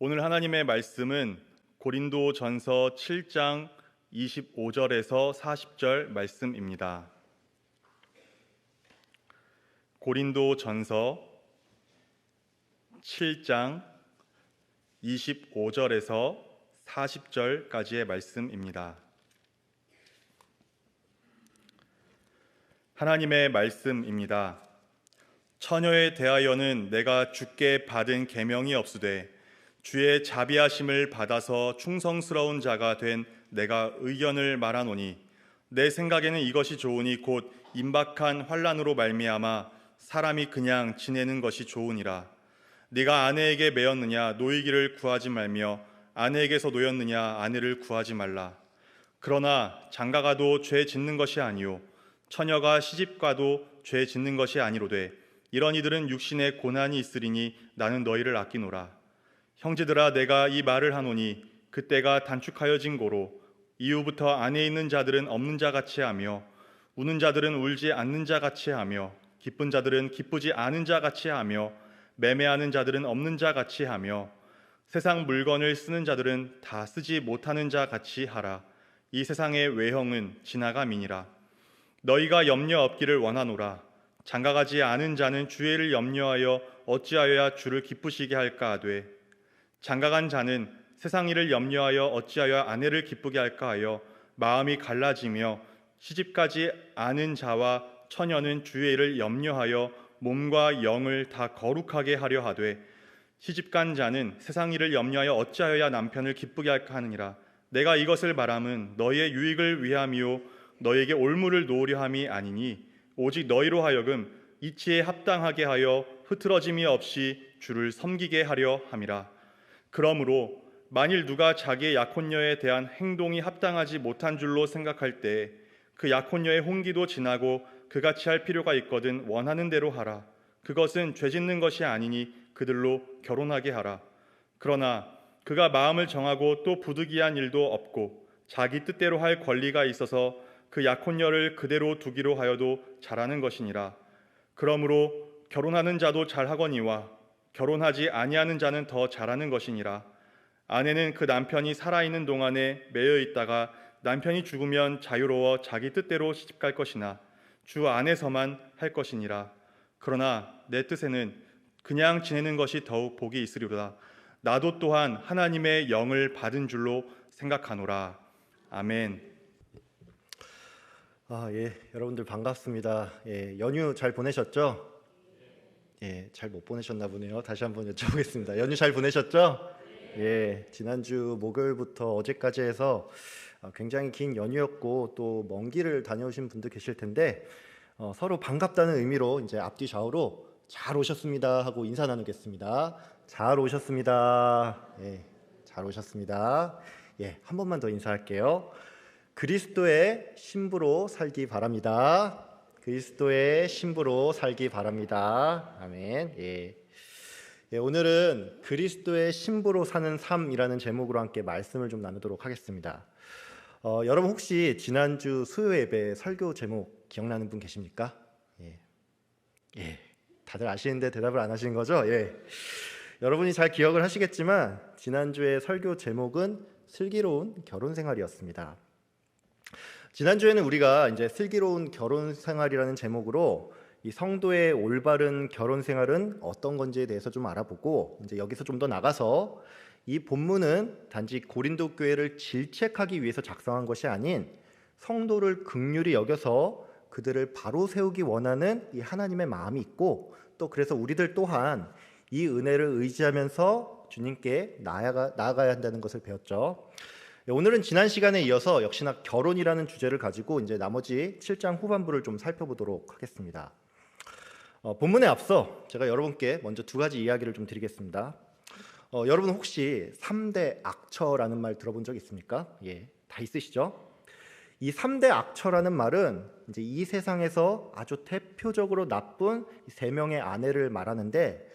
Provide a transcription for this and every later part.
오늘 하나님의 말씀은 고린도전서 7장 25절에서 40절 말씀입니다. 고린도전서 7장 25절에서 40절까지의 말씀입니다. 하나님의 말씀입니다. 처녀에 대하여는 내가 주께 받은 계명이 없으되 주의 자비하심을 받아서 충성스러운 자가 된 내가 의견을 말하노니 내 생각에는 이것이 좋으니 곧 임박한 환난으로 말미암아 사람이 그냥 지내는 것이 좋으니라. 네가 아내에게 매였느냐 노이기를 구하지 말며 아내에게서 노였느냐 아내를 구하지 말라. 그러나 장가가도 죄 짓는 것이 아니요 처녀가 시집가도 죄 짓는 것이 아니로되 이런 이들은 육신에 고난이 있으리니 나는 너희를 아끼노라. 형제들아 내가 이 말을 하노니 그때가 단축하여진 고로 이후부터 안에 있는 자들은 없는 자 같이 하며 우는 자들은 울지 않는 자 같이 하며 기쁜 자들은 기쁘지 않은 자 같이 하며 매매하는 자들은 없는 자 같이 하며 세상 물건을 쓰는 자들은 다 쓰지 못하는 자 같이 하라. 이 세상의 외형은 지나감이니라. 너희가 염려 없기를 원하노라. 장가가지 않은 자는 주의를 염려하여 어찌하여야 주를 기쁘시게 할까 하되 장가간 자는 세상 일을 염려하여 어찌하여 아내를 기쁘게 할까 하여 마음이 갈라지며 시집가지 않은 자와 처녀는 주의 일을 염려하여 몸과 영을 다 거룩하게 하려 하되 시집간 자는 세상 일을 염려하여 어찌하여야 남편을 기쁘게 할까 하느니라. 내가 이것을 말함은 너희의 유익을 위함이요 너희에게 올무를 놓으려 함이 아니니 오직 너희로 하여금 이치에 합당하게 하여 흐트러짐이 없이 주를 섬기게 하려 함이라. 그러므로 만일 누가 자기의 약혼녀에 대한 행동이 합당하지 못한 줄로 생각할 때 그 약혼녀의 홍기도 지나고 그같이 할 필요가 있거든 원하는 대로 하라. 그것은 죄 짓는 것이 아니니 그들로 결혼하게 하라. 그러나 그가 마음을 정하고 또 부득이한 일도 없고 자기 뜻대로 할 권리가 있어서 그 약혼녀를 그대로 두기로 하여도 잘하는 것이니라. 그러므로 결혼하는 자도 잘하거니와 결혼하지 아니하는 자는 더 잘하는 것이니라. 아내는 그 남편이 살아있는 동안에 매여 있다가 남편이 죽으면 자유로워 자기 뜻대로 시집갈 것이나 주 안에서만 할 것이니라. 그러나 내 뜻에는 그냥 지내는 것이 더욱 복이 있으리로다. 나도 또한 하나님의 영을 받은 줄로 생각하노라. 아멘. 여러분들 반갑습니다. 연휴 잘 보내셨죠? 잘 못 보내셨나 보네요. 다시 한번 여쭤보겠습니다. 연휴 잘 보내셨죠? 지난주 목요일부터 어제까지 해서 굉장히 긴 연휴였고 또 먼 길을 다녀오신 분도 계실 텐데 서로 반갑다는 의미로 이제 앞뒤 좌우로 잘 오셨습니다 하고 인사 나누겠습니다. 잘 오셨습니다. 잘 오셨습니다. 한 번만 더 인사할게요. 그리스도의 신부로 살기 바랍니다. 그리스도의 신부로 살기 바랍니다. 아멘. 오늘은 그리스도의 신부로 사는 삶이라는 제목으로 함께 말씀을 좀 나누도록 하겠습니다. 여러분 혹시 지난주 수요 예배 설교 제목 기억나는 분 계십니까? 다들 아시는데 대답을 안 하시는 거죠? 여러분이 잘 기억을 하시겠지만 지난주의 설교 제목은 슬기로운 결혼 생활이었습니다. 지난주에는 우리가 이제 슬기로운 결혼 생활이라는 제목으로 이 성도의 올바른 결혼 생활은 어떤 건지에 대해서 좀 알아보고 이제 여기서 좀 더 나가서 이 본문은 단지 고린도 교회를 질책하기 위해서 작성한 것이 아닌 성도를 긍휼히 여겨서 그들을 바로 세우기 원하는 이 하나님의 마음이 있고 또 그래서 우리들 또한 이 은혜를 의지하면서 주님께 나아가야 한다는 것을 배웠죠. 오늘은 지난 시간에 이어서 역시나 결혼이라는 주제를 가지고 이제 나머지 7장 후반부를 좀 살펴보도록 하겠습니다. 본문에 앞서 제가 여러분께 먼저 두 가지 이야기를 좀 드리겠습니다. 여러분 혹시 3대 악처라는 말 들어본 적 있습니까? 다 있으시죠? 이 3대 악처라는 말은 이제 이 세상에서 아주 대표적으로 나쁜 3명의 아내를 말하는데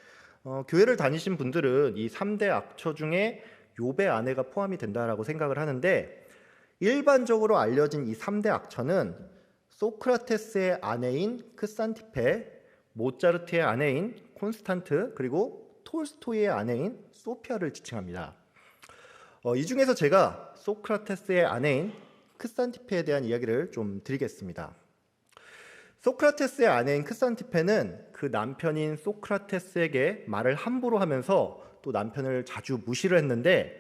교회를 다니신 분들은 이 3대 악처 중에 욥의 아내가 포함이 된다라고 생각을 하는데 일반적으로 알려진 이 3대 악처는 소크라테스의 아내인 크산티페, 모차르트의 아내인 콘스탄트, 그리고 톨스토이의 아내인 소피아를 지칭합니다. 이 중에서 제가 소크라테스의 아내인 크산티페에 대한 이야기를 좀 드리겠습니다. 소크라테스의 아내인 크산티페는 그 남편인 소크라테스에게 말을 함부로 하면서 또 남편을 자주 무시를 했는데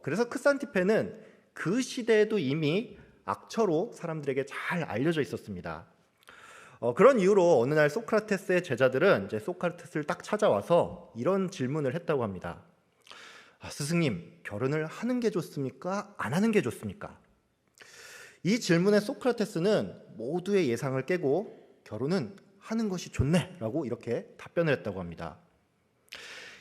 그래서 크산티페는 그 시대에도 이미 악처로 사람들에게 잘 알려져 있었습니다. 그런 이유로 어느 날 소크라테스의 제자들은 이제 소크라테스를 딱 찾아와서 이런 질문을 했다고 합니다. 스승님, 결혼을 하는 게 좋습니까? 안 하는 게 좋습니까? 이 질문에 소크라테스는 모두의 예상을 깨고 결혼은 하는 것이 좋네 라고 이렇게 답변을 했다고 합니다.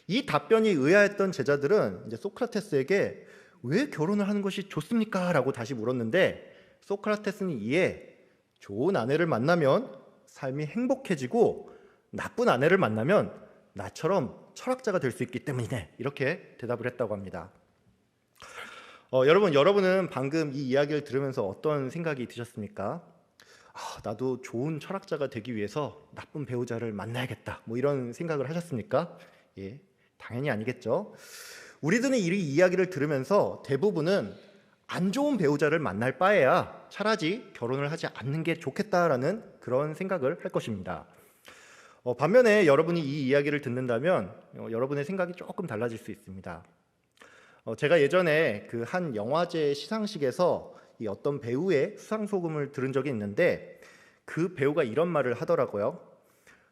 이 답변이 의아했던 제자들은 이제 소크라테스에게 왜 결혼을 하는 것이 좋습니까? 라고 다시 물었는데 소크라테스는 이에 좋은 아내를 만나면 삶이 행복해지고 나쁜 아내를 만나면 나처럼 철학자가 될 수 있기 때문이네 이렇게 대답을 했다고 합니다. 여러분은 방금 이 이야기를 들으면서 어떤 생각이 드셨습니까? 나도 좋은 철학자가 되기 위해서 나쁜 배우자를 만나야겠다 뭐 이런 생각을 하셨습니까? 예, 당연히 아니겠죠. 우리들은 이 이야기를 들으면서 대부분은 안 좋은 배우자를 만날 바에야 차라리 결혼을 하지 않는 게 좋겠다라는 그런 생각을 할 것입니다. 반면에 여러분이 이 이야기를 듣는다면 여러분의 생각이 조금 달라질 수 있습니다. 제가 예전에 그 한 영화제 시상식에서 이 어떤 배우의 수상소감을 들은 적이 있는데 그 배우가 이런 말을 하더라고요.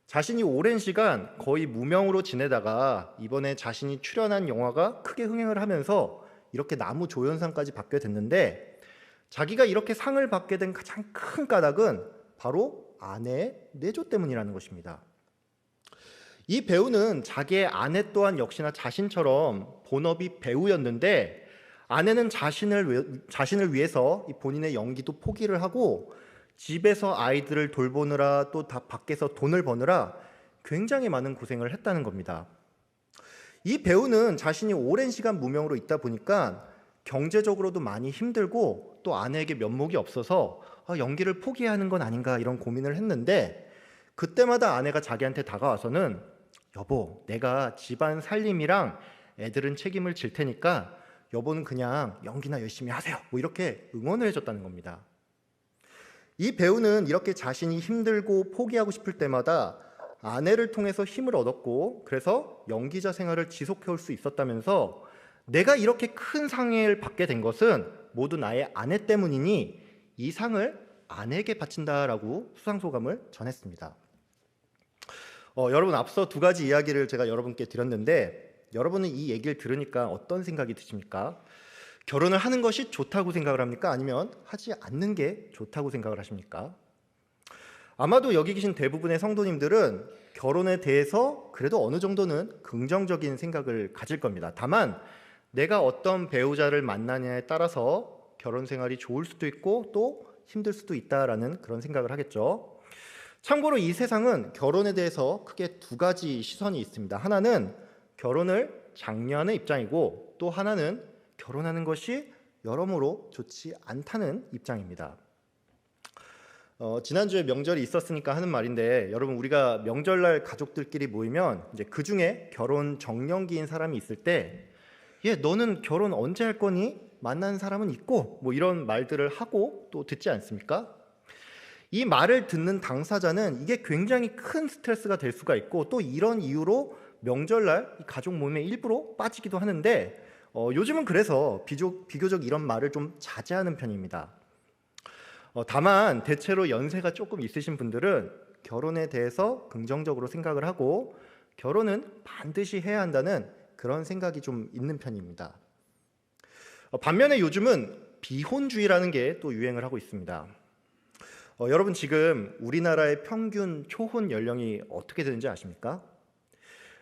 자신이 오랜 시간 거의 무명으로 지내다가 이번에 자신이 출연한 영화가 크게 흥행을 하면서 이렇게 나무조연상까지 받게 됐는데 자기가 이렇게 상을 받게 된 가장 큰 까닭은 바로 아내의 내조 때문이라는 것입니다. 이 배우는 자기의 아내 또한 역시나 자신처럼 본업이 배우였는데 아내는 자신을 위해서 본인의 연기도 포기를 하고 집에서 아이들을 돌보느라 또 다 밖에서 돈을 버느라 굉장히 많은 고생을 했다는 겁니다. 이 배우는 자신이 오랜 시간 무명으로 있다 보니까 경제적으로도 많이 힘들고 또 아내에게 면목이 없어서 연기를 포기해야 하는 건 아닌가 이런 고민을 했는데 그때마다 아내가 자기한테 다가와서는 여보, 내가 집안 살림이랑 애들은 책임을 질 테니까 여보는 그냥 연기나 열심히 하세요 뭐 이렇게 응원을 해줬다는 겁니다. 이 배우는 이렇게 자신이 힘들고 포기하고 싶을 때마다 아내를 통해서 힘을 얻었고 그래서 연기자 생활을 지속해올 수 있었다면서 내가 이렇게 큰 상을 받게 된 것은 모두 나의 아내 때문이니 이 상을 아내에게 바친다라고 수상소감을 전했습니다. 여러분 앞서 두 가지 이야기를 제가 여러분께 드렸는데 여러분은 이 얘기를 들으니까 어떤 생각이 드십니까? 결혼을 하는 것이 좋다고 생각을 합니까? 아니면 하지 않는 게 좋다고 생각을 하십니까? 아마도 여기 계신 대부분의 성도님들은 결혼에 대해서 그래도 어느 정도는 긍정적인 생각을 가질 겁니다. 다만 내가 어떤 배우자를 만나냐에 따라서 결혼 생활이 좋을 수도 있고 또 힘들 수도 있다라는 그런 생각을 하겠죠. 참고로 이 세상은 결혼에 대해서 크게 두 가지 시선이 있습니다. 하나는 결혼을 장려하는 입장이고 또 하나는 결혼하는 것이 여러모로 좋지 않다는 입장입니다. 지난주에 명절이 있었으니까 하는 말인데 여러분 우리가 명절날 가족들끼리 모이면 이제 그 중에 결혼 정년기인 사람이 있을 때 너는 결혼 언제 할 거니? 만나는 사람은 있고 뭐 이런 말들을 하고 또 듣지 않습니까? 이 말을 듣는 당사자는 이게 굉장히 큰 스트레스가 될 수가 있고 또 이런 이유로 명절날 가족 모임에 일부러 빠지기도 하는데 요즘은 그래서 비교적 이런 말을 좀 자제하는 편입니다. 다만 대체로 연세가 조금 있으신 분들은 결혼에 대해서 긍정적으로 생각을 하고 결혼은 반드시 해야 한다는 그런 생각이 좀 있는 편입니다. 반면에 요즘은 비혼주의라는 게 또 유행을 하고 있습니다. 여러분 지금 우리나라의 평균 초혼 연령이 어떻게 되는지 아십니까?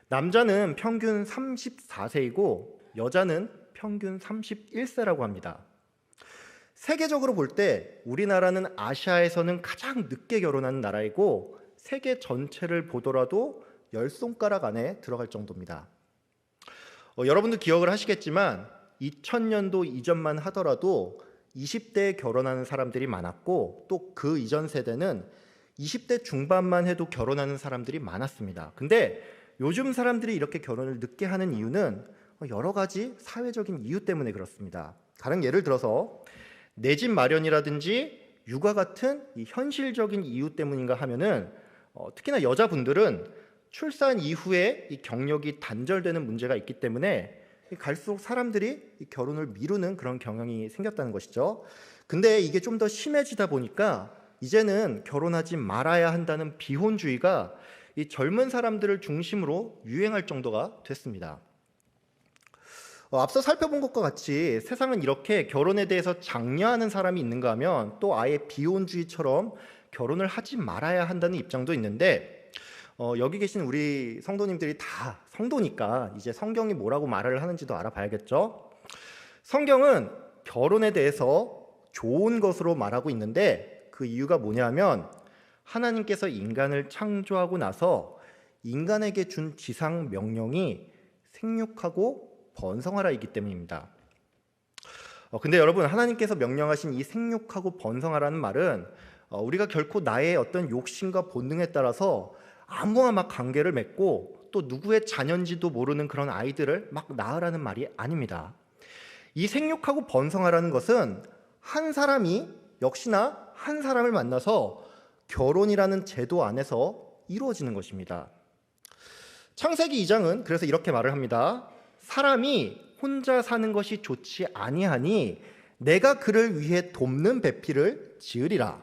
남자는 평균 34세이고 여자는 평균 31세라고 합니다. 세계적으로 볼 때 우리나라는 아시아에서는 가장 늦게 결혼하는 나라이고 세계 전체를 보더라도 10손가락 안에 들어갈 정도입니다. 여러분도 기억을 하시겠지만 2000년도 이전만 하더라도 20대에 결혼하는 사람들이 많았고 또 그 이전 세대는 20대 중반만 해도 결혼하는 사람들이 많았습니다. 근데 요즘 사람들이 이렇게 결혼을 늦게 하는 이유는 여러 가지 사회적인 이유 때문에 그렇습니다. 가령 예를 들어서 내 집 마련이라든지 육아 같은 이 현실적인 이유 때문인가 하면은 특히나 여자분들은 출산 이후에 이 경력이 단절되는 문제가 있기 때문에 갈수록 사람들이 이 결혼을 미루는 그런 경향이 생겼다는 것이죠. 근데 이게 좀 더 심해지다 보니까 이제는 결혼하지 말아야 한다는 비혼주의가 이 젊은 사람들을 중심으로 유행할 정도가 됐습니다. 앞서 살펴본 것과 같이 세상은 이렇게 결혼에 대해서 장려하는 사람이 있는가 하면 또 아예 비혼주의처럼 결혼을 하지 말아야 한다는 입장도 있는데 여기 계신 우리 성도님들이 다 성도니까 이제 성경이 뭐라고 말을 하는지도 알아봐야겠죠. 성경은 결혼에 대해서 좋은 것으로 말하고 있는데 그 이유가 뭐냐면 하나님께서 인간을 창조하고 나서 인간에게 준 지상 명령이 생육하고 번성하라이기 때문입니다. 근데 여러분, 하나님께서 명령하신 이 생육하고 번성하라는 말은 우리가 결코 나의 어떤 욕심과 본능에 따라서 아무와 막 관계를 맺고 또 누구의 자녀인지도 모르는 그런 아이들을 막 낳으라는 말이 아닙니다. 이 생육하고 번성하라는 것은 한 사람이 역시나 한 사람을 만나서 결혼이라는 제도 안에서 이루어지는 것입니다. 창세기 2장은 그래서 이렇게 말을 합니다. 사람이 혼자 사는 것이 좋지 아니하니 내가 그를 위해 돕는 배필을 지으리라.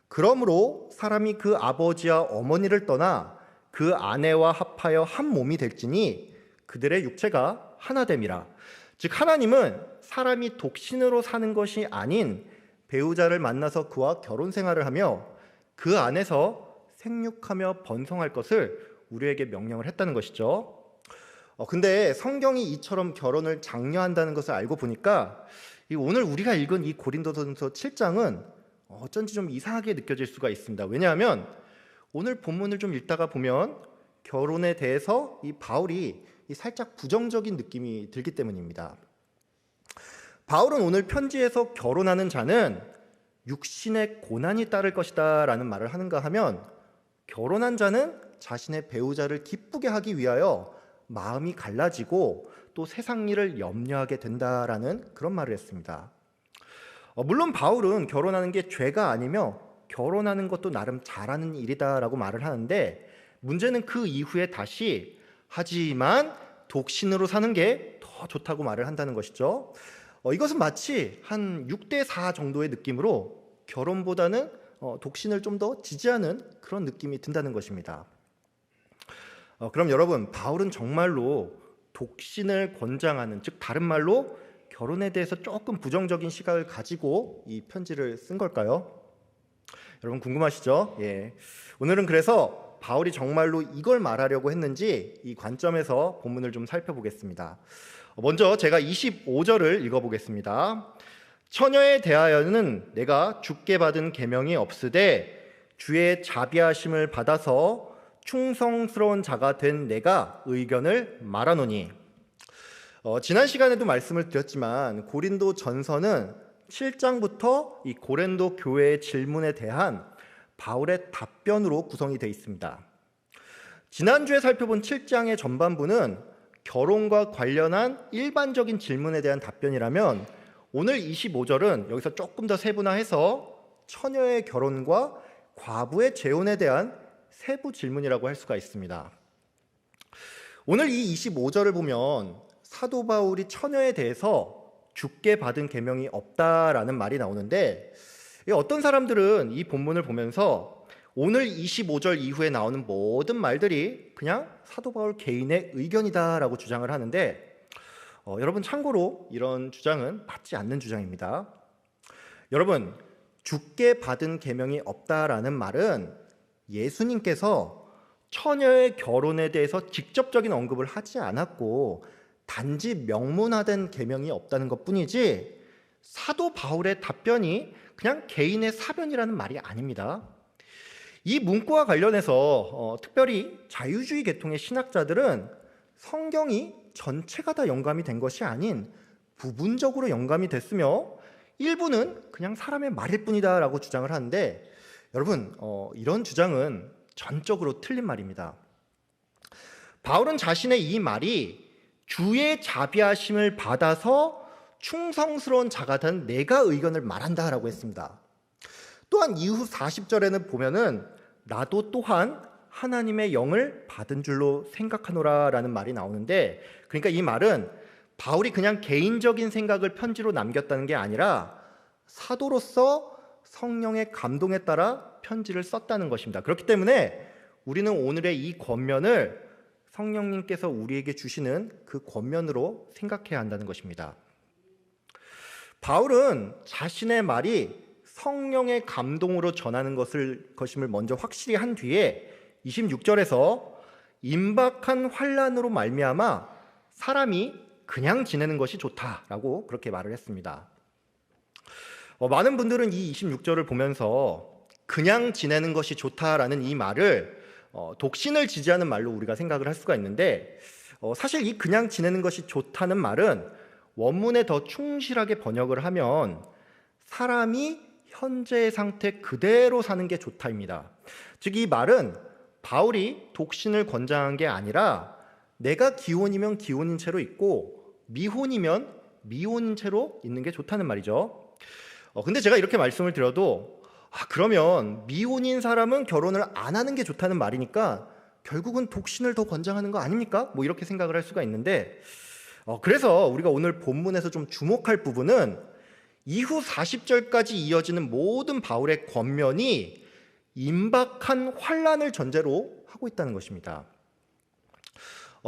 그러므로 사람이 그 아버지와 어머니를 떠나 그 아내와 합하여 한 몸이 될지니 그들의 육체가 하나됨이라. 즉 하나님은 사람이 독신으로 사는 것이 아닌 배우자를 만나서 그와 결혼 생활을 하며 그 안에서 생육하며 번성할 것을 우리에게 명령을 했다는 것이죠. 근데 성경이 이처럼 결혼을 장려한다는 것을 알고 보니까 오늘 우리가 읽은 이 고린도전서 7장은 어쩐지 좀 이상하게 느껴질 수가 있습니다. 왜냐하면 오늘 본문을 좀 읽다가 보면 결혼에 대해서 이 바울이 살짝 부정적인 느낌이 들기 때문입니다. 바울은 오늘 편지에서 결혼하는 자는 육신의 고난이 따를 것이다 라는 말을 하는가 하면 결혼한 자는 자신의 배우자를 기쁘게 하기 위하여 마음이 갈라지고 또 세상 일을 염려하게 된다라는 그런 말을 했습니다. 물론 바울은 결혼하는 게 죄가 아니며 결혼하는 것도 나름 잘하는 일이다라고 말을 하는데 문제는 그 이후에 다시 하지만 독신으로 사는 게 더 좋다고 말을 한다는 것이죠. 이것은 마치 한 6대4 정도의 느낌으로 결혼보다는 독신을 좀 더 지지하는 그런 느낌이 든다는 것입니다. 그럼 여러분, 바울은 정말로 독신을 권장하는, 즉 다른 말로 결혼에 대해서 조금 부정적인 시각을 가지고 이 편지를 쓴 걸까요? 여러분 궁금하시죠? 예. 오늘은 그래서 바울이 정말로 이걸 말하려고 했는지 이 관점에서 본문을 좀 살펴보겠습니다. 먼저 제가 25절을 읽어보겠습니다. 처녀에 대하여는 내가 주께 받은 계명이 없으되 주의 자비하심을 받아서 충성스러운 자가 된 내가 의견을 말하노니. 지난 시간에도 말씀을 드렸지만 고린도 전서는 7장부터 이 고린도 교회의 질문에 대한 바울의 답변으로 구성이 되어 있습니다. 지난주에 살펴본 7장의 전반부는 결혼과 관련한 일반적인 질문에 대한 답변이라면 오늘 25절은 여기서 조금 더 세분화해서 처녀의 결혼과 과부의 재혼에 대한 세부 질문이라고 할 수가 있습니다. 오늘 이 25절을 보면 사도 바울이 처녀에 대해서 주께 받은 계명이 없다라는 말이 나오는데 어떤 사람들은 이 본문을 보면서 오늘 25절 이후에 나오는 모든 말들이 그냥 사도 바울 개인의 의견이다라고 주장을 하는데 여러분 참고로 이런 주장은 맞지 않는 주장입니다. 여러분, 주께 받은 계명이 없다라는 말은 예수님께서 처녀의 결혼에 대해서 직접적인 언급을 하지 않았고 단지 명문화된 계명이 없다는 것뿐이지 사도 바울의 답변이 그냥 개인의 사변이라는 말이 아닙니다. 이 문구와 관련해서 특별히 자유주의 계통의 신학자들은 성경이 전체가 다 영감이 된 것이 아닌 부분적으로 영감이 됐으며 일부는 그냥 사람의 말일 뿐이다 라고 주장을 하는데 여러분 이런 주장은 전적으로 틀린 말입니다. 바울은 자신의 이 말이 주의 자비하심을 받아서 충성스러운 자가 된 내가 의견을 말한다라고 했습니다. 또한 이후 40절에는 보면은 나도 또한 하나님의 영을 받은 줄로 생각하노라라는 말이 나오는데, 그러니까 이 말은 바울이 그냥 개인적인 생각을 편지로 남겼다는 게 아니라 사도로서 성령의 감동에 따라 편지를 썼다는 것입니다. 그렇기 때문에 우리는 오늘의 이 권면을 성령님께서 우리에게 주시는 그 권면으로 생각해야 한다는 것입니다. 바울은 자신의 말이 성령의 감동으로 전하는 것임을 먼저 확실히 한 뒤에 26절에서 임박한 환난으로 말미암아 사람이 그냥 지내는 것이 좋다라고 그렇게 말을 했습니다. 많은 분들은 이 26절을 보면서 그냥 지내는 것이 좋다라는 이 말을 독신을 지지하는 말로 우리가 생각을 할 수가 있는데, 사실 이 그냥 지내는 것이 좋다는 말은 원문에 더 충실하게 번역을 하면 사람이 현재의 상태 그대로 사는 게 좋다입니다. 즉 이 말은 바울이 독신을 권장한 게 아니라 내가 기혼이면 기혼인 채로 있고 미혼이면 미혼인 채로 있는 게 좋다는 말이죠. 근데 제가 이렇게 말씀을 드려도 그러면 미혼인 사람은 결혼을 안 하는 게 좋다는 말이니까 결국은 독신을 더 권장하는 거 아닙니까? 뭐 이렇게 생각을 할 수가 있는데, 그래서 우리가 오늘 본문에서 좀 주목할 부분은 이후 40절까지 이어지는 모든 바울의 권면이 임박한 환난을 전제로 하고 있다는 것입니다.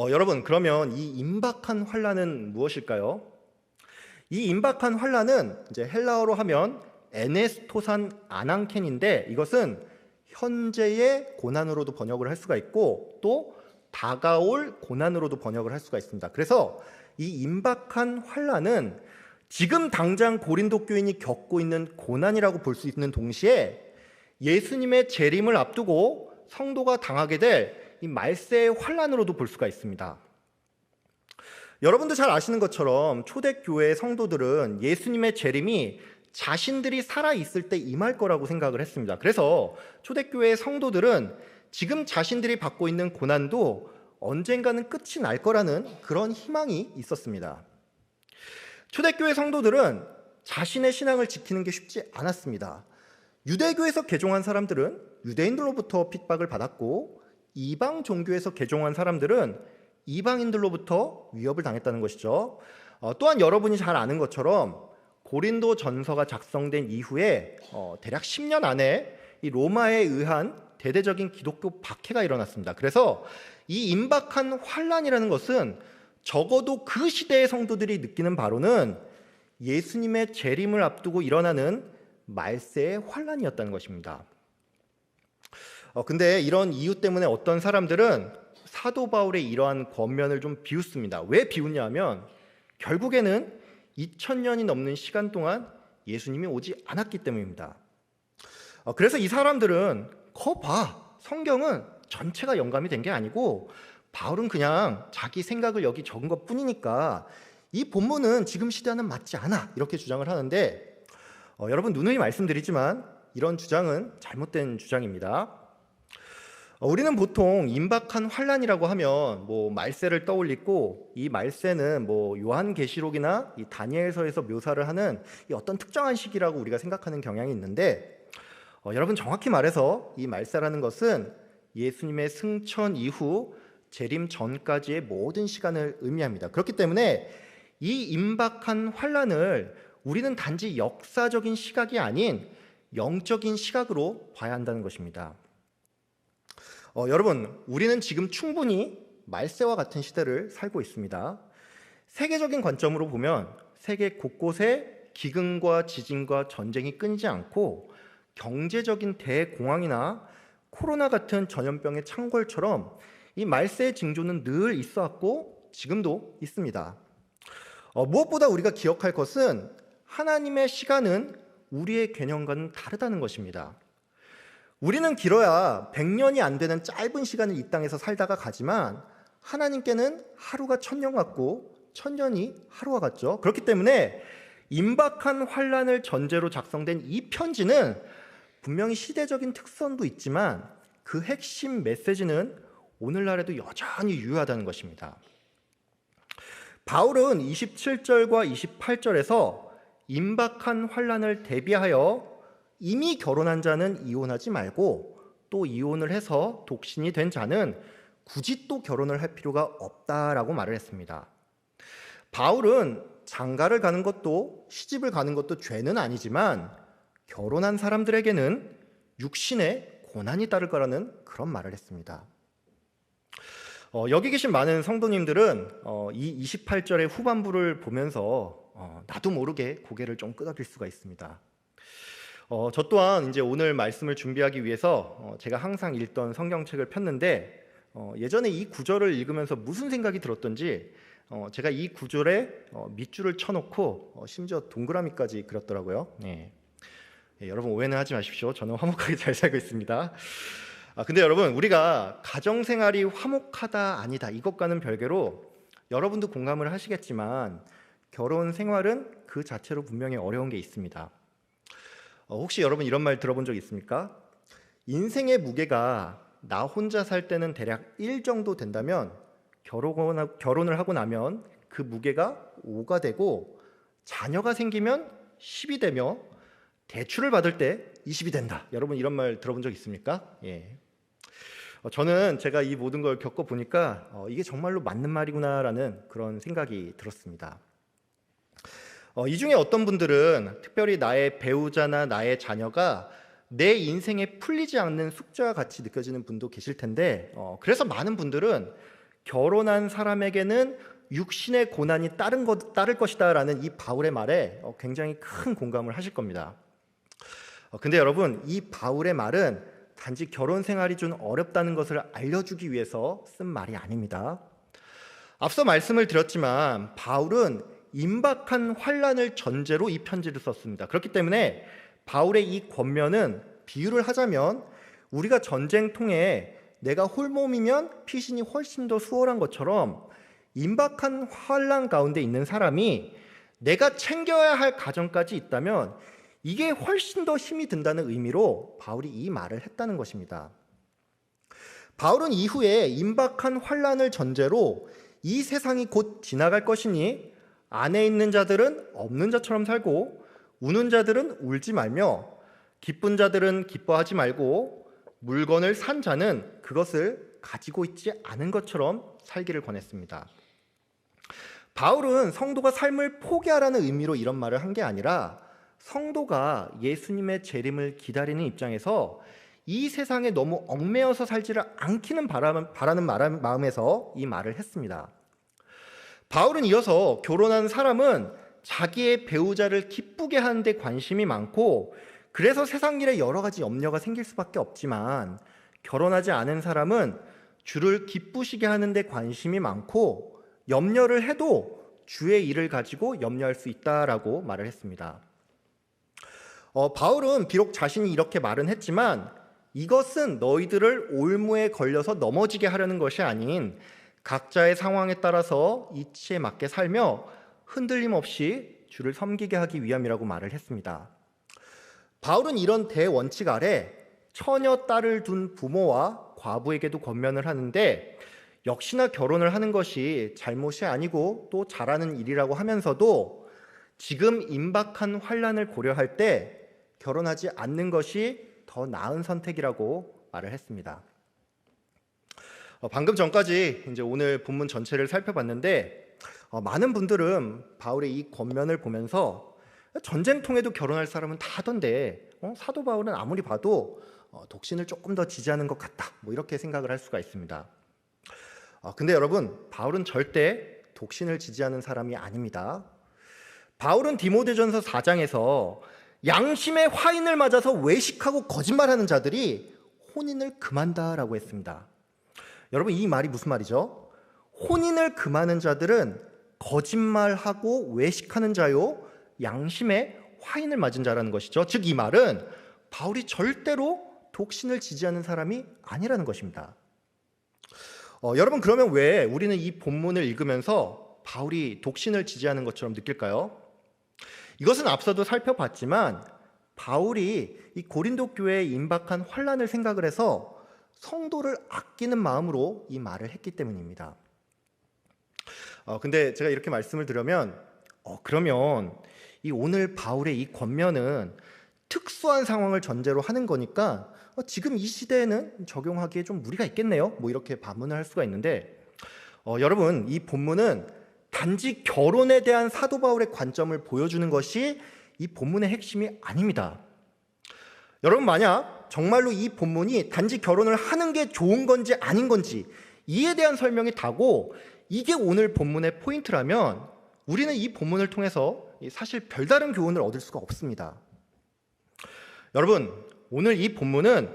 여러분, 그러면 이 임박한 환난은 무엇일까요? 이 임박한 환난은 이제 헬라어로 하면 에네스토산 아난켄인데, 이것은 현재의 고난으로도 번역을 할 수가 있고 또 다가올 고난으로도 번역을 할 수가 있습니다. 그래서 이 임박한 환난은 지금 당장 고린도 교인이 겪고 있는 고난이라고 볼 수 있는 동시에 예수님의 재림을 앞두고 성도가 당하게 될 이 말세의 환난으로도 볼 수가 있습니다. 여러분도 잘 아시는 것처럼 초대교회 성도들은 예수님의 재림이 자신들이 살아있을 때 임할 거라고 생각을 했습니다. 그래서 초대교회의 성도들은 지금 자신들이 받고 있는 고난도 언젠가는 끝이 날 거라는 그런 희망이 있었습니다. 초대교회 성도들은 자신의 신앙을 지키는 게 쉽지 않았습니다. 유대교에서 개종한 사람들은 유대인들로부터 핍박을 받았고, 이방 종교에서 개종한 사람들은 이방인들로부터 위협을 당했다는 것이죠. 또한 여러분이 잘 아는 것처럼 고린도 전서가 작성된 이후에 대략 10년 안에 이 로마에 의한 대대적인 기독교 박해가 일어났습니다. 그래서 이 임박한 환난이라는 것은 적어도 그 시대의 성도들이 느끼는 바로는 예수님의 재림을 앞두고 일어나는 말세의 환난이었다는 것입니다. 근데 이런 이유 때문에 어떤 사람들은 사도 바울의 이러한 권면을 좀 비웃습니다. 왜 비웃냐 하면 결국에는 2000년이 넘는 시간 동안 예수님이 오지 않았기 때문입니다. 그래서 이 사람들은 성경은 전체가 영감이 된 게 아니고 바울은 그냥 자기 생각을 여기 적은 것 뿐이니까 이 본문은 지금 시대와는 맞지 않아, 이렇게 주장을 하는데, 여러분 누누이 말씀드리지만 이런 주장은 잘못된 주장입니다. 우리는 보통 임박한 환난이라고 하면 말세를 떠올리고, 이 말세는 요한계시록이나 이 다니엘서에서 묘사를 하는 이 어떤 특정한 시기라고 우리가 생각하는 경향이 있는데, 여러분 정확히 말해서 이 말세라는 것은 예수님의 승천 이후 재림 전까지의 모든 시간을 의미합니다. 그렇기 때문에 이 임박한 환난을 우리는 단지 역사적인 시각이 아닌 영적인 시각으로 봐야 한다는 것입니다. 여러분, 우리는 지금 충분히 말세와 같은 시대를 살고 있습니다. 세계적인 관점으로 보면 세계 곳곳에 기근과 지진과 전쟁이 끊이지 않고 경제적인 대공황이나 코로나 같은 전염병의 창궐처럼 이 말세의 징조는 늘 있어 왔고 지금도 있습니다. 무엇보다 우리가 기억할 것은 하나님의 시간은 우리의 개념과는 다르다는 것입니다. 우리는 길어야 100년이 안 되는 짧은 시간을 이 땅에서 살다가 가지만 하나님께는 하루가 1000년 같고 1000년이 하루와 같죠. 그렇기 때문에 임박한 환난을 전제로 작성된 이 편지는 분명히 시대적인 특성도 있지만 그 핵심 메시지는 오늘날에도 여전히 유효하다는 것입니다. 바울은 27절과 28절에서 임박한 환난을 대비하여 이미 결혼한 자는 이혼하지 말고 또 이혼을 해서 독신이 된 자는 굳이 또 결혼을 할 필요가 없다라고 말을 했습니다. 바울은 장가를 가는 것도 시집을 가는 것도 죄는 아니지만 결혼한 사람들에게는 육신의 고난이 따를 거라는 그런 말을 했습니다. 여기 계신 많은 성도님들은 이 28절의 후반부를 보면서 나도 모르게 고개를 좀 끄덕일 수가 있습니다. 저 또한 이제 오늘 말씀을 준비하기 위해서 제가 항상 읽던 성경책을 폈는데 예전에 이 구절을 읽으면서 무슨 생각이 들었던지 제가 이 구절에 밑줄을 쳐놓고 심지어 동그라미까지 그렸더라고요. 여러분 오해는 하지 마십시오. 저는 화목하게 잘 살고 있습니다. 근데 여러분 우리가 가정생활이 화목하다 아니다 이것과는 별개로 여러분도 공감을 하시겠지만 결혼 생활은 그 자체로 분명히 어려운 게 있습니다. 혹시 여러분 이런 말 들어본 적 있습니까? 인생의 무게가 나 혼자 살 때는 대략 1 정도 된다면 결혼을 하고 나면 그 무게가 5가 되고 자녀가 생기면 10이 되며 대출을 받을 때 20이 된다. 여러분 이런 말 들어본 적 있습니까? 저는 제가 이 모든 걸 겪어보니까 이게 정말로 맞는 말이구나라는 그런 생각이 들었습니다. 이 중에 어떤 분들은 특별히 나의 배우자나 나의 자녀가 내 인생에 풀리지 않는 숙제와 같이 느껴지는 분도 계실 텐데 그래서 많은 분들은 결혼한 사람에게는 육신의 고난이 따를 것이다 라는 이 바울의 말에 굉장히 큰 공감을 하실 겁니다. 근데 여러분 이 바울의 말은 단지 결혼 생활이 좀 어렵다는 것을 알려주기 위해서 쓴 말이 아닙니다. 앞서 말씀을 드렸지만 바울은 임박한 환난을 전제로 이 편지를 썼습니다. 그렇기 때문에 바울의 이 권면은 비유를 하자면 우리가 전쟁통에 내가 홀몸이면 피신이 훨씬 더 수월한 것처럼 임박한 환난 가운데 있는 사람이 내가 챙겨야 할 가정까지 있다면 이게 훨씬 더 힘이 든다는 의미로 바울이 이 말을 했다는 것입니다. 바울은 이후에 임박한 환난을 전제로 이 세상이 곧 지나갈 것이니 안에 있는 자들은 없는 자처럼 살고 우는 자들은 울지 말며 기쁜 자들은 기뻐하지 말고 물건을 산 자는 그것을 가지고 있지 않은 것처럼 살기를 권했습니다. 바울은 성도가 삶을 포기하라는 의미로 이런 말을 한 게 아니라 성도가 예수님의 재림을 기다리는 입장에서 이 세상에 너무 얽매여서 살지를 않기는 바라는 마음에서 이 말을 했습니다. 바울은 이어서 결혼한 사람은 자기의 배우자를 기쁘게 하는 데 관심이 많고 그래서 세상 일에 여러 가지 염려가 생길 수밖에 없지만 결혼하지 않은 사람은 주를 기쁘시게 하는 데 관심이 많고 염려를 해도 주의 일을 가지고 염려할 수 있다라고 말을 했습니다. 바울은 비록 자신이 이렇게 말은 했지만 이것은 너희들을 올무에 걸려서 넘어지게 하려는 것이 아닌 각자의 상황에 따라서 이치에 맞게 살며 흔들림 없이 주를 섬기게 하기 위함이라고 말을 했습니다. 바울은 이런 대원칙 아래 처녀 딸을 둔 부모와 과부에게도 권면을 하는데 역시나 결혼을 하는 것이 잘못이 아니고 또 잘하는 일이라고 하면서도 지금 임박한 환난을 고려할 때 결혼하지 않는 것이 더 나은 선택이라고 말을 했습니다. 방금 전까지 이제 오늘 본문 전체를 살펴봤는데 많은 분들은 바울의 이 권면을 보면서 전쟁통에도 결혼할 사람은 다 하던데 사도 바울은 아무리 봐도 독신을 조금 더 지지하는 것 같다 뭐 이렇게 생각을 할 수가 있습니다. 근데 여러분 바울은 절대 독신을 지지하는 사람이 아닙니다. 바울은 디모데전서 4장에서 양심의 화인을 맞아서 외식하고 거짓말하는 자들이 혼인을 금한다라고 했습니다. 여러분 이 말이 무슨 말이죠? 혼인을 금하는 자들은 거짓말하고 외식하는 자요 양심의 화인을 맞은 자라는 것이죠. 즉 이 말은 바울이 절대로 독신을 지지하는 사람이 아니라는 것입니다. 여러분 그러면 왜 우리는 이 본문을 읽으면서 바울이 독신을 지지하는 것처럼 느낄까요? 이것은 앞서도 살펴봤지만 바울이 이 고린도 교회에 임박한 환난을 생각을 해서 성도를 아끼는 마음으로 이 말을 했기 때문입니다. 근데 제가 이렇게 말씀을 드리면 그러면 이 오늘 바울의 이 권면은 특수한 상황을 전제로 하는 거니까 지금 이 시대에는 적용하기에 좀 무리가 있겠네요. 뭐 이렇게 반문을 할 수가 있는데 여러분, 이 본문은 단지 결혼에 대한 사도 바울의 관점을 보여주는 것이 이 본문의 핵심이 아닙니다. 여러분, 만약 정말로 이 본문이 단지 결혼을 하는 게 좋은 건지 아닌 건지 이에 대한 설명이 다고 이게 오늘 본문의 포인트라면 우리는 이 본문을 통해서 사실 별다른 교훈을 얻을 수가 없습니다. 여러분, 오늘 이 본문은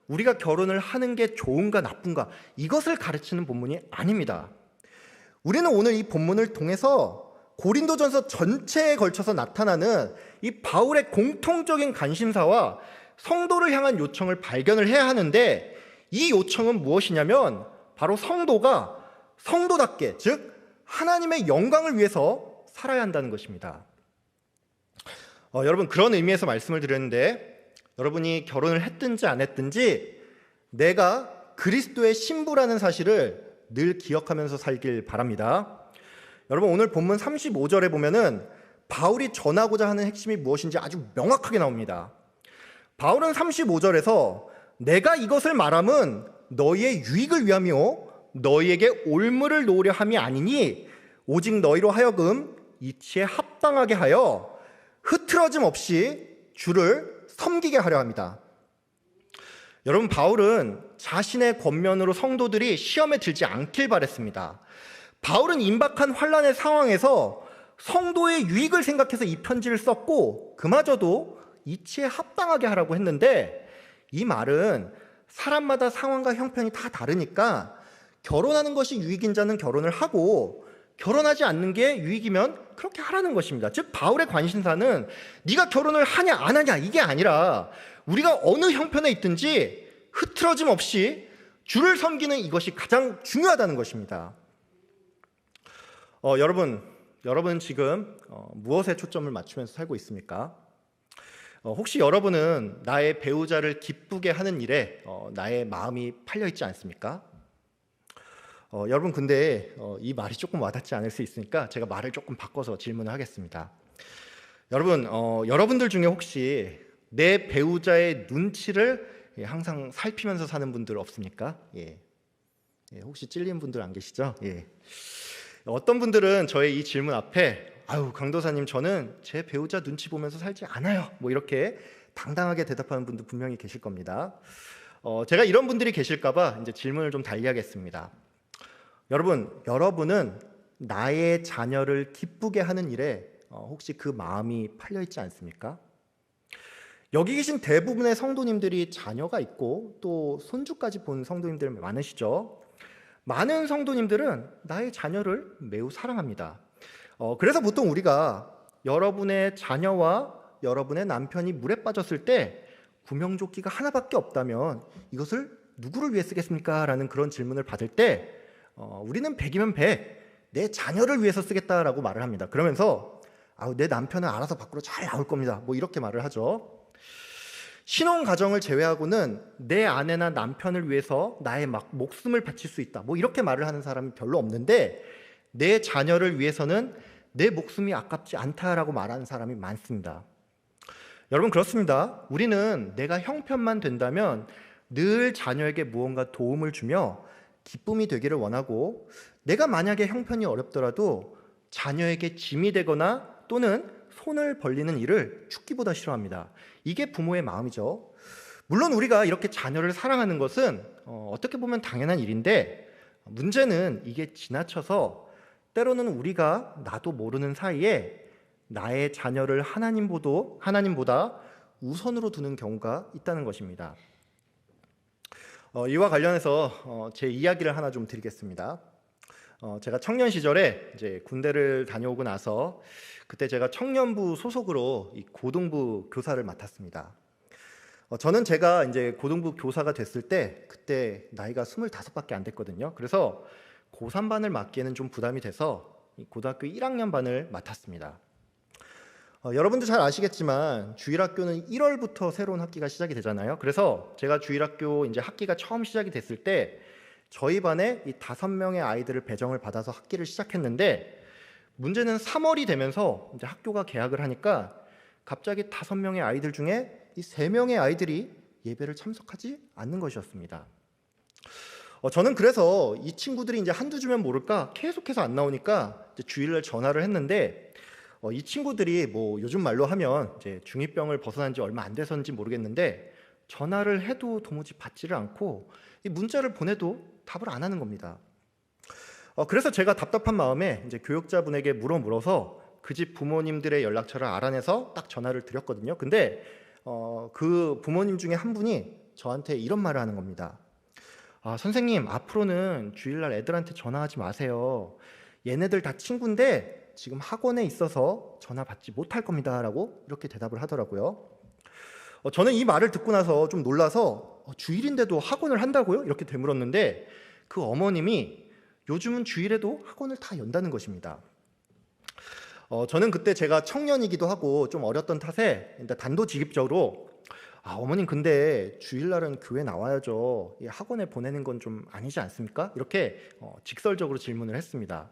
우리가 결혼을 하는 게 좋은가 나쁜가 이것을 가르치는 본문이 아닙니다. 우리는 오늘 이 본문을 통해서 고린도전서 전체에 걸쳐서 나타나는 이 바울의 공통적인 관심사와 성도를 향한 요청을 발견을 해야 하는데, 이 요청은 무엇이냐면 바로 성도가 성도답게, 즉 하나님의 영광을 위해서 살아야 한다는 것입니다. 여러분, 그런 의미에서 말씀을 드렸는데, 여러분이 결혼을 했든지 안 했든지 내가 그리스도의 신부라는 사실을 늘 기억하면서 살길 바랍니다. 여러분, 오늘 본문 35절에 보면은 바울이 전하고자 하는 핵심이 무엇인지 아주 명확하게 나옵니다. 바울은 35절에서 내가 이것을 말함은 너희의 유익을 위함이요 너희에게 올무를 놓으려 함이 아니니 오직 너희로 하여금 이치에 합당하게 하여 흐트러짐 없이 주를 섬기게 하려 합니다. 여러분, 바울은 자신의 권면으로 성도들이 시험에 들지 않길 바랬습니다. 바울은 임박한 환난의 상황에서 성도의 유익을 생각해서 이 편지를 썼고 그마저도 이치에 합당하게 하라고 했는데, 이 말은 사람마다 상황과 형편이 다 다르니까 결혼하는 것이 유익인 자는 결혼을 하고 결혼하지 않는 게 유익이면 그렇게 하라는 것입니다. 즉 바울의 관심사는 네가 결혼을 하냐 안 하냐 이게 아니라 우리가 어느 형편에 있든지 흐트러짐 없이 주를 섬기는 이것이 가장 중요하다는 것입니다. 여러분 지금 무엇에 초점을 맞추면서 살고 있습니까? 혹시 여러분은 나의 배우자를 기쁘게 하는 일에 나의 마음이 팔려 있지 않습니까? 여러분, 근데 이 말이 조금 와닿지 않을 수 있으니까 제가 말을 조금 바꿔서 질문을 하겠습니다. 여러분, 여러분들 중에 혹시 내 배우자의 눈치를 항상 살피면서 사는 분들 없습니까? 혹시 찔린 분들 안 계시죠? 어떤 분들은 저의 이 질문 앞에 아유, 강도사님, 저는 제 배우자 눈치 보면서 살지 않아요. 뭐 이렇게 당당하게 대답하는 분도 분명히 계실 겁니다. 제가 이런 분들이 계실까봐 이제 질문을 좀 달리하겠습니다. 여러분은 나의 자녀를 기쁘게 하는 일에 혹시 그 마음이 팔려 있지 않습니까? 여기 계신 대부분의 성도님들이 자녀가 있고 또 손주까지 본 성도님들 많으시죠? 많은 성도님들은 나의 자녀를 매우 사랑합니다. 그래서 보통 우리가 여러분의 자녀와 여러분의 남편이 물에 빠졌을 때 구명조끼가 하나밖에 없다면 이것을 누구를 위해 쓰겠습니까? 라는 그런 질문을 받을 때 우리는 100이면 100, 내 자녀를 위해서 쓰겠다라고 말을 합니다. 그러면서 내 남편은 알아서 밖으로 잘 나올 겁니다. 뭐 이렇게 말을 하죠. 신혼 가정을 제외하고는 내 아내나 남편을 위해서 나의 목숨을 바칠 수 있다. 뭐 이렇게 말을 하는 사람이 별로 없는데, 내 자녀를 위해서는 내 목숨이 아깝지 않다라고 말하는 사람이 많습니다. 여러분, 그렇습니다. 우리는 내가 형편만 된다면 늘 자녀에게 무언가 도움을 주며 기쁨이 되기를 원하고, 내가 만약에 형편이 어렵더라도 자녀에게 짐이 되거나 또는 손을 벌리는 일을 죽기보다 싫어합니다. 이게 부모의 마음이죠. 물론 우리가 이렇게 자녀를 사랑하는 것은 어떻게 보면 당연한 일인데, 문제는 이게 지나쳐서 때로는 우리가 나도 모르는 사이에 나의 자녀를 하나님보다 우선으로 두는 경우가 있다는 것입니다. 이와 관련해서 제 이야기를 하나 좀 드리겠습니다. 제가 청년 시절에 이제 군대를 다녀오고 나서 그때 제가 청년부 소속으로 이 고등부 교사를 맡았습니다. 저는 제가 이제 고등부 교사가 됐을 때 그때 나이가 25밖에 안 됐거든요. 그래서 고3반을 맡기에는 좀 부담이 돼서 고등학교 1학년 반을 맡았습니다. 여러분도 잘 아시겠지만 주일학교는 1월부터 새로운 학기가 시작이 되잖아요. 그래서 제가 주일학교 이제 학기가 처음 시작이 됐을 때 저희 반에 이 5명의 아이들을 배정을 받아서 학기를 시작했는데, 문제는 3월이 되면서 이제 학교가 개학을 하니까 갑자기 5명의 아이들 중에 이 3명의 아이들이 예배를 참석하지 않는 것이었습니다. 저는 그래서 이 친구들이 이제 한두 주면 모를까 계속해서 안 나오니까 이제 주일날 전화를 했는데, 이 친구들이 뭐 요즘 말로 하면 이제 중2병을 벗어난 지 얼마 안 돼서인지 모르겠는데 전화를 해도 도무지 받지를 않고 이 문자를 보내도 답을 안 하는 겁니다. 그래서 제가 답답한 마음에 이제 교육자분에게 물어서 그 집 부모님들의 연락처를 알아내서 딱 전화를 드렸거든요. 근데 그 부모님 중에 한 분이 저한테 이런 말을 하는 겁니다. 선생님, 앞으로는 주일날 애들한테 전화하지 마세요. 얘네들 다 친구인데 지금 학원에 있어서 전화 받지 못할 겁니다 라고 이렇게 대답을 하더라고요. 저는 이 말을 듣고 나서 좀 놀라서 주일인데도 학원을 한다고요? 이렇게 되물었는데 그 어머님이 요즘은 주일에도 학원을 다 연다는 것입니다. 저는 그때 제가 청년이기도 하고 좀 어렸던 탓에 단도직입적으로 어머님, 근데 주일날은 교회 나와야죠. 학원에 보내는 건 좀 아니지 않습니까? 이렇게 직설적으로 질문을 했습니다.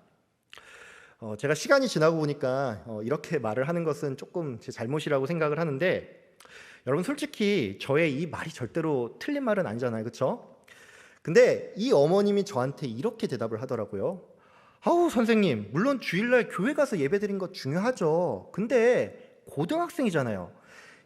제가 시간이 지나고 보니까 이렇게 말을 하는 것은 조금 제 잘못이라고 생각을 하는데, 여러분 솔직히 저의 이 말이 절대로 틀린 말은 아니잖아요, 그렇죠? 근데 이 어머님이 저한테 이렇게 대답을 하더라고요. 선생님, 물론 주일날 교회 가서 예배드린 거 중요하죠. 근데 고등학생이잖아요.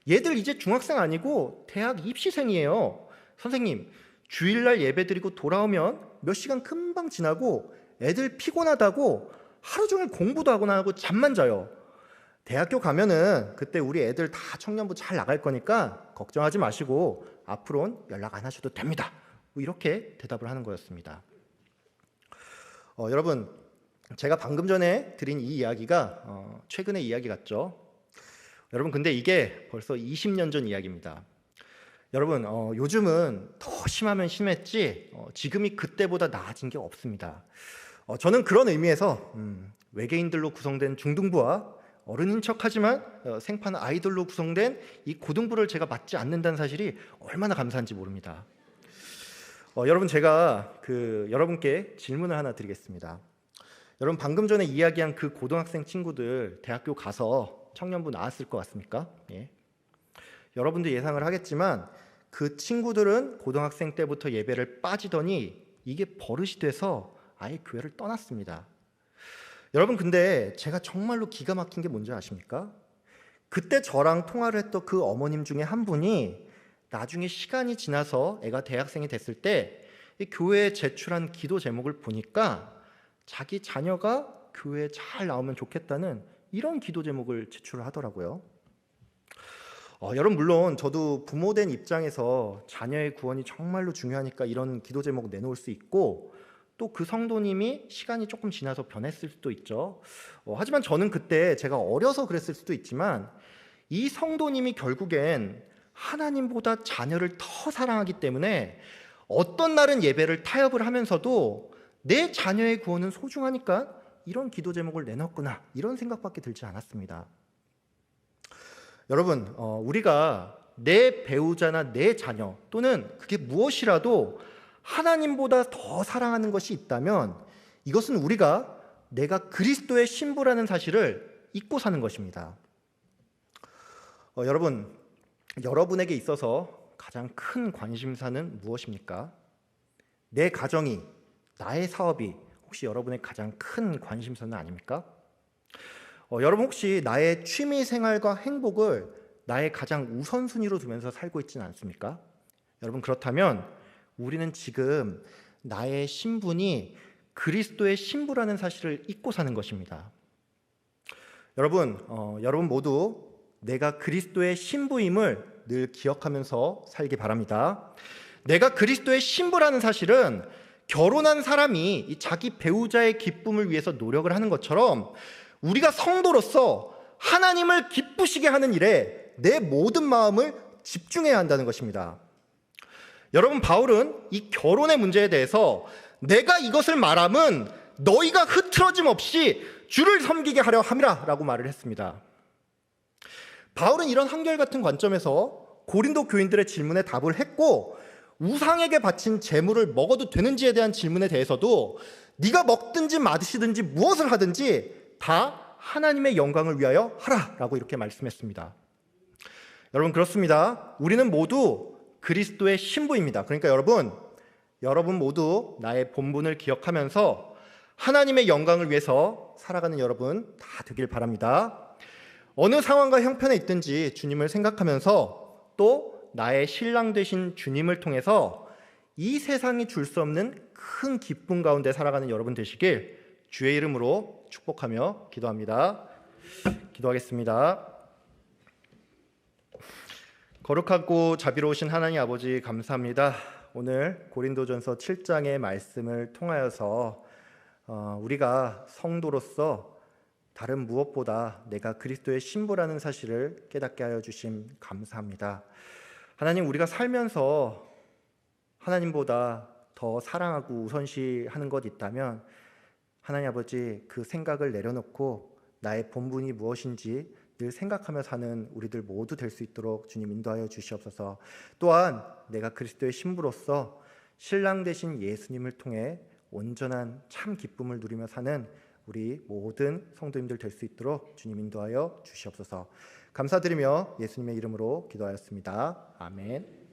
얘들 이제 중학생 아니고 대학 입시생이에요. 선생님, 주일날 예배드리고 돌아오면 몇 시간 금방 지나고 애들 피곤하다고 하루 종일 공부도 하고 안 하고 잠만 자요. 대학교 가면은 그때 우리 애들 다 청년부 잘 나갈 거니까 걱정하지 마시고 앞으로는 연락 안 하셔도 됩니다. 이렇게 대답을 하는 거였습니다. 여러분, 제가 방금 전에 드린 이 이야기가 최근의 이야기 같죠? 여러분, 근데 이게 벌써 20년 전 이야기입니다. 여러분, 요즘은 더 심하면 심했지 지금이 그때보다 나아진 게 없습니다. 저는 그런 의미에서 외계인들로 구성된 중등부와 어른인 척하지만 생판 아이돌로 구성된 이 고등부를 제가 맡지 않는다는 사실이 얼마나 감사한지 모릅니다. 여러분, 제가 여러분께 질문을 하나 드리겠습니다. 여러분, 방금 전에 이야기한 그 고등학생 친구들 대학교 가서 청년부 나왔을 것 같습니까? 예. 여러분도 예상을 하겠지만 그 친구들은 고등학생 때부터 예배를 빠지더니 이게 버릇이 돼서 아예 교회를 떠났습니다. 여러분, 근데 제가 정말로 기가 막힌 게 뭔지 아십니까? 그때 저랑 통화를 했던 그 어머님 중에 한 분이 나중에 시간이 지나서 애가 대학생이 됐을 때 이 교회에 제출한 기도 제목을 보니까 자기 자녀가 교회에 잘 나오면 좋겠다는 이런 기도 제목을 제출을 하더라고요. 여러분, 물론 저도 부모된 입장에서 자녀의 구원이 정말로 중요하니까 이런 기도 제목 내놓을 수 있고, 또 그 성도님이 시간이 조금 지나서 변했을 수도 있죠. 하지만 저는 그때 제가 어려서 그랬을 수도 있지만 이 성도님이 결국엔 하나님보다 자녀를 더 사랑하기 때문에 어떤 날은 예배를 타협을 하면서도 내 자녀의 구원은 소중하니까 이런 기도 제목을 내놨구나, 이런 생각밖에 들지 않았습니다. 여러분, 우리가 내 배우자나 내 자녀 또는 그게 무엇이라도 하나님보다 더 사랑하는 것이 있다면 이것은 우리가 내가 그리스도의 신부라는 사실을 잊고 사는 것입니다. 여러분, 여러분에게 있어서 가장 큰 관심사는 무엇입니까? 내 가정이, 나의 사업이 혹시 여러분의 가장 큰 관심사는 아닙니까? 여러분, 혹시 나의 취미 생활과 행복을 나의 가장 우선순위로 두면서 살고 있지는 않습니까? 여러분, 그렇다면 우리는 지금 나의 신분이 그리스도의 신부라는 사실을 잊고 사는 것입니다. 여러분 모두 내가 그리스도의 신부임을 늘 기억하면서 살기 바랍니다. 내가 그리스도의 신부라는 사실은 결혼한 사람이 자기 배우자의 기쁨을 위해서 노력을 하는 것처럼 우리가 성도로서 하나님을 기쁘시게 하는 일에 내 모든 마음을 집중해야 한다는 것입니다. 여러분, 바울은 이 결혼의 문제에 대해서 내가 이것을 말함은 너희가 흐트러짐 없이 주를 섬기게 하려 함이라 라고 말을 했습니다. 바울은 이런 한결같은 관점에서 고린도 교인들의 질문에 답을 했고, 우상에게 바친 제물을 먹어도 되는지에 대한 질문에 대해서도 네가 먹든지 마시든지 무엇을 하든지 다 하나님의 영광을 위하여 하라라고 이렇게 말씀했습니다. 여러분, 그렇습니다. 우리는 모두 그리스도의 신부입니다. 그러니까 여러분 모두 나의 본분을 기억하면서 하나님의 영광을 위해서 살아가는 여러분 다 되길 바랍니다. 어느 상황과 형편에 있든지 주님을 생각하면서 또 나의 신랑 되신 주님을 통해서 이 세상이 줄 수 없는 큰 기쁨 가운데 살아가는 여러분 되시길 주의 이름으로 축복하며 기도합니다. 기도하겠습니다. 거룩하고 자비로우신 하나님 아버지, 감사합니다. 오늘 고린도전서 7장의 말씀을 통하여서 우리가 성도로서 다른 무엇보다 내가 그리스도의 신부라는 사실을 깨닫게 하여 주심 감사합니다. 하나님, 우리가 살면서 하나님보다 더 사랑하고 우선시하는 것 있다면 하나님 아버지, 그 생각을 내려놓고 나의 본분이 무엇인지 늘 생각하며 사는 우리들 모두 될 수 있도록 주님 인도하여 주시옵소서. 또한 내가 그리스도의 신부로서 신랑 되신 예수님을 통해 온전한 참 기쁨을 누리며 사는 우리 모든 성도님들 될 수 있도록 주님 인도하여 주시옵소서. 감사드리며 예수님의 이름으로 기도하였습니다. 아멘.